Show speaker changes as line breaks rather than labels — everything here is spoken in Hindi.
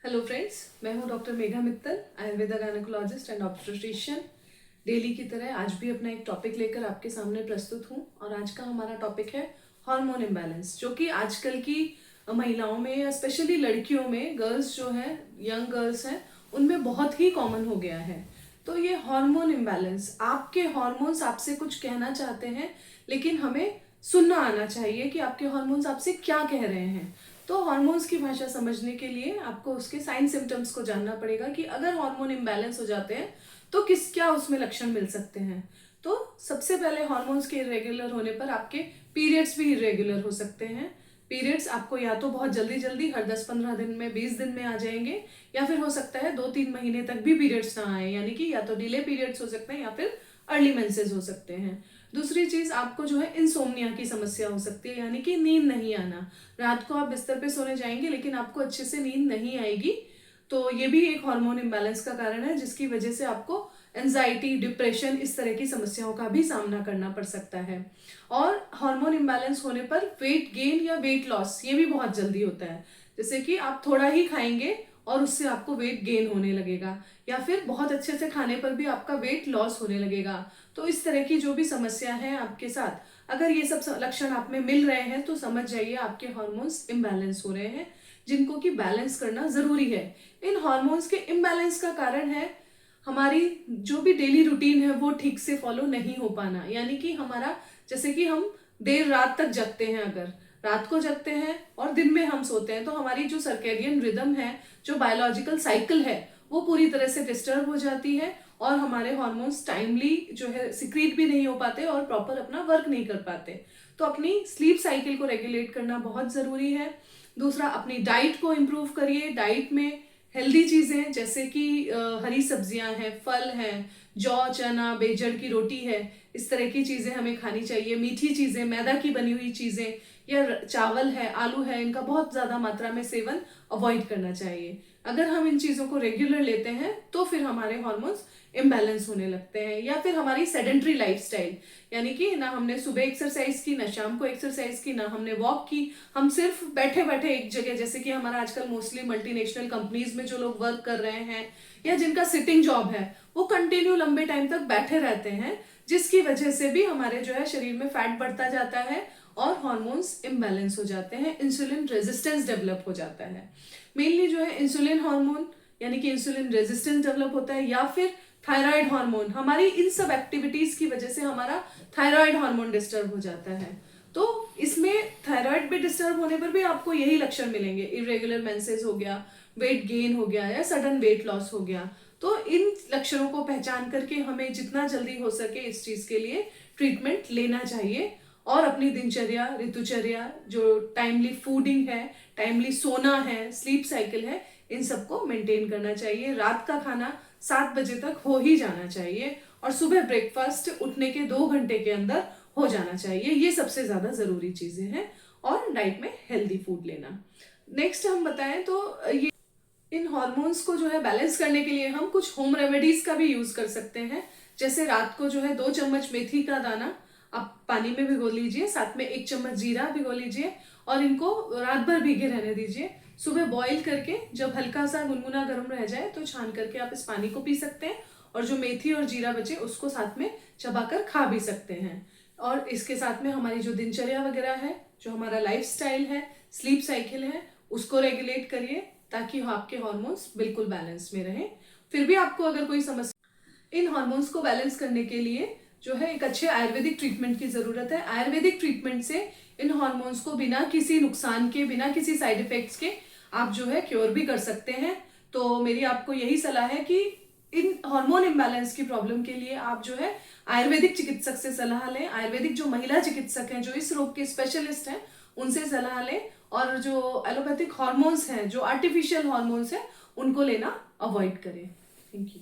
हेलो फ्रेंड्स, मैं हूं doctor Megha Mittal, Ayurveda gynaecologist and obstetrician. Daily की तरह आज भी अपना एक टॉपिक लेकर आपके सामने प्रस्तुत हूं और आज का हमारा टॉपिक है हार्मोन इम्बैलेंस, जो कि आजकल की महिलाओं में या स्पेशली लड़कियों में, गर्ल्स जो हैं, यंग गर्ल्स हैं, उनमें बहुत ही कॉमन हो गया है। तो ये हार्मोन इम्बैलेंस, आपके हार्मोन्स आपसे कुछ कहना चाहते हैं, लेकिन हमें सुनना आना चाहिए कि आपके हार्मोन्स आपसे क्या कह रहे हैं। तो हार्मोन्स की भाषा समझने के लिए आपको उसके साइन सिम्टम्स को जानना पड़ेगा कि अगर हार्मोन इम्बैलेंस हो जाते हैं तो क्या उसमें लक्षण मिल सकते हैं। तो सबसे पहले हार्मोन्स के इरेगुलर होने पर आपके पीरियड्स भी इरेगुलर हो सकते हैं। पीरियड्स आपको या तो बहुत जल्दी जल्दी हर 10-15 दिन में, 20 दिन में आ जाएंगे, या फिर हो सकता है 2-3 महीने तक भी पीरियड्स ना आए, यानी कि या तो डिले पीरियड्स हो सकते हैं या फिर अर्ली मेंसेस हो सकते हैं। दूसरी चीज, आपको जो है इंसोम्निया की समस्या हो सकती है, यानी कि नींद नहीं आना। रात को आप बिस्तर पे सोने जाएंगे लेकिन आपको अच्छे से नींद नहीं आएगी। तो ये भी एक हार्मोन इम्बैलेंस का कारण है, जिसकी वजह से आपको एंजाइटी, डिप्रेशन, इस तरह की समस्याओं का भी सामना करना पड़ सकता है। और हार्मोन इम्बैलेंस होने पर वेट गेन या वेट लॉस, ये भी बहुत जल्दी होता है। जैसे कि आप थोड़ा ही खाएंगे और उससे आपको वेट गेन होने लगेगा, या फिर बहुत अच्छे से खाने पर भी आपका वेट लॉस होने लगेगा। तो इस तरह की जो भी समस्या है आपके साथ, अगर ये सब लक्षण आप में मिल रहे हैं तो समझ जाइए आपके हार्मोन्स इम्बैलेंस हो रहे हैं, जिनको कि बैलेंस करना जरूरी है। इन हार्मोन्स के इम्बैलेंस का कारण है हमारी जो भी डेली रूटीन है वो ठीक से फॉलो नहीं हो पाना। यानी कि हमारा, जैसे कि हम देर रात तक जगते हैं, अगर रात को जगते हैं और दिन में हम सोते हैं, तो हमारी जो सर्केडियन रिदम है, जो बायोलॉजिकल साइकिल है, वो पूरी तरह से डिस्टर्ब हो जाती है और हमारे हार्मोन्स टाइमली जो है सिक्रीट भी नहीं हो पाते और प्रॉपर अपना वर्क नहीं कर पाते। तो अपनी स्लीप साइकिल को रेगुलेट करना बहुत जरूरी है। दूसरा, अपनी डाइट को इम्प्रूव करिए। डाइट में हेल्दी चीजें जैसे कि हरी सब्जियां हैं, फल हैं, जौ, चना, बेजड़ की रोटी है, इस तरह की चीजें हमें खानी चाहिए। मीठी चीजें, मैदा की बनी हुई चीजें या चावल है, आलू है, इनका बहुत ज्यादा मात्रा में सेवन अवॉइड करना चाहिए। अगर हम इन चीजों को रेगुलर लेते हैं तो फिर हमारे हार्मोन्स इम्बैलेंस होने लगते हैं। या फिर हमारी सेडेंट्री लाइफस्टाइल, यानी कि ना हमने सुबह एक्सरसाइज की, ना शाम को एक्सरसाइज की, ना हमने वॉक की, हम सिर्फ बैठे बैठे एक जगह, जैसे कि हमारा आजकल मोस्टली मल्टीनेशनल कंपनीज में जो लोग वर्क कर रहे हैं या जिनका सिटिंग जॉब है, वो कंटिन्यू लंबे टाइम तक बैठे रहते हैं, जिसकी वजह से भी हमारे जो है शरीर में फैट बढ़ता जाता है और हार्मोन्स इम्बैलेंस हो जाते हैं, इंसुलिन रेजिस्टेंस डेवलप हो जाता है। मेनली जो है इंसुलिन हार्मोन, यानी कि इंसुलिन रेजिस्टेंस डेवलप होता है, या फिर थायराइड हार्मोन। हमारी इन सब एक्टिविटीज की वजह से हमारा थायराइड हार्मोन डिस्टर्ब हो जाता है। तो इसमें थायराइड पे डिस्टर्ब होने पर भी आपको यही लक्षण मिलेंगे, इरेगुलर मेंसेस हो गया, वेट गेन हो गया या सडन वेट लॉस हो गया। तो इन लक्षणों को पहचान करके हमें जितना जल्दी हो सके इस चीज के लिए ट्रीटमेंट लेना चाहिए और अपनी दिनचर्या, ऋतुचर्या, जो टाइमली फूडिंग है, टाइमली सोना है, स्लीप साइकिल है, इन सबको मेंटेन करना चाहिए। रात का खाना 7 बजे तक हो ही जाना चाहिए और सुबह ब्रेकफास्ट उठने के 2 घंटे के अंदर हो जाना चाहिए। ये सबसे ज्यादा जरूरी चीजें हैं। और डाइट में हेल्दी फूड लेना। नेक्स्ट हम बताएं तो ये इन हॉर्मोन्स को जो है बैलेंस करने के लिए हम कुछ होम रेमेडीज का भी यूज कर सकते हैं। जैसे रात को जो है 2 चम्मच मेथी का दाना आप पानी में भिगो लीजिए, साथ में 1 चम्मच जीरा भिगो लीजिए और इनको रात भर भीगे रहने दीजिए। सुबह बॉईल करके जब हल्का सा गुनगुना गर्म रह जाए तो छान करके आप इस पानी को पी सकते हैं और जो मेथी और जीरा बचे उसको साथ में चबाकर खा भी सकते हैं। और इसके साथ में हमारी जो दिनचर्या वगैरह है, जो हमारा लाइफस्टाइल है, स्लीप साइकिल है, उसको रेगुलेट करिए ताकि आपके हार्मोन्स बिल्कुल बैलेंस में रहें। फिर भी आपको अगर कोई समस्या, इन हार्मोन्स को बैलेंस करने के लिए जो है एक अच्छे आयुर्वेदिक ट्रीटमेंट की जरूरत है। आयुर्वेदिक ट्रीटमेंट से इन हार्मोन्स को बिना किसी नुकसान के, बिना किसी साइड इफेक्ट्स के आप जो है क्योर भी कर सकते हैं। तो मेरी आपको यही सलाह है कि इन हार्मोन इम्बैलेंस की प्रॉब्लम के लिए आप जो है आयुर्वेदिक चिकित्सक से सलाह लें। आयुर्वेदिक जो महिला चिकित्सक हैं, जो इस रोग के स्पेशलिस्ट हैं, उनसे सलाह लें। और जो एलोपैथिक हार्मोन्स हैं, जो आर्टिफिशियल हार्मोन्स हैं, उनको लेना अवॉइड करें। Thank you.